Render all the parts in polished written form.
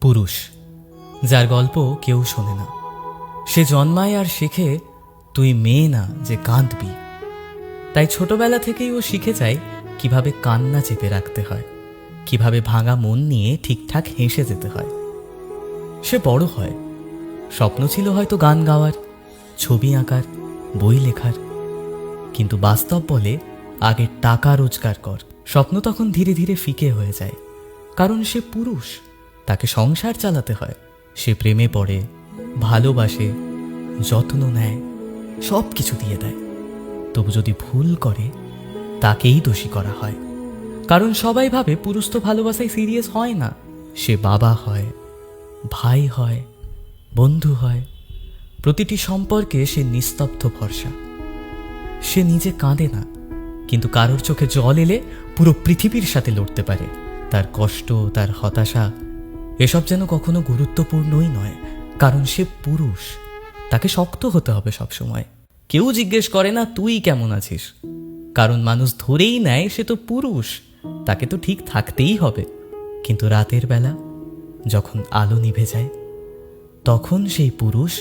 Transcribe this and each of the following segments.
পুরুষ, যার গল্প কেউ শোনে না। সে জন্মায় আর শেখে তুই মেয়ে না যে কাঁদবি। তাই ছোটবেলা থেকেই ও শিখে যায় কিভাবে কান্না চেপে রাখতে হয়, কিভাবে ভাঙা মন নিয়ে ঠিকঠাক হেসে যেতে হয়। সে বড় হয়, স্বপ্ন ছিল হয়তো গান গাওয়ার, ছবি আঁকার, বই লেখার, কিন্তু বাস্তব বলে আগে টাকা রোজগার কর। স্বপ্ন তখন ধীরে ধীরে ফিকে হয়ে যায়, কারণ সে পুরুষ, তাকে সংসার চালাতে হয়। সে প্রেমে পড়ে, ভালোবাসে, যত্ন নেয়, সব কিছু দিয়ে দেয়। তবু যদি ভুল করে তাকেই দোষী করা হয়, কারণ সবাই ভাবে পুরুষ তো ভালোবাসায় সিরিয়াস হয় না। সে বাবা হয়, ভাই হয়, বন্ধু হয়, প্রতিটি সম্পর্কে সে নিস্তব্ধ ভরসা। সে নিজে কাঁদে না, কিন্তু কারোর চোখে জল এলে পুরো পৃথিবীর সাথে লড়তে পারে। তার কষ্ট, তার হতাশা, এসব যেন কখনো গুরুত্বপূর্ণই নয়, কারণ সে পুরুষ। তাকে শক্ত হতে হবে সবসময়। কেউ জিজ্ঞেস করে না তুই কেমন আছিস, কারণ মানুষ ধরেই নেয় সে তো পুরুষ, তাকে তো ঠিক থাকতেই হবে। কিন্তু রাতের বেলা যখন আলো নিভে যায়, তখন সেই পুরুষ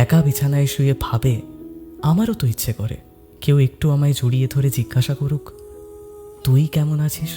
একা বিছানায় শুয়ে ভাবে, আমারও তো ইচ্ছে করে কেউ একটু আমায় জড়িয়ে ধরে জিজ্ঞাসা করুক, তুই কেমন আছিস।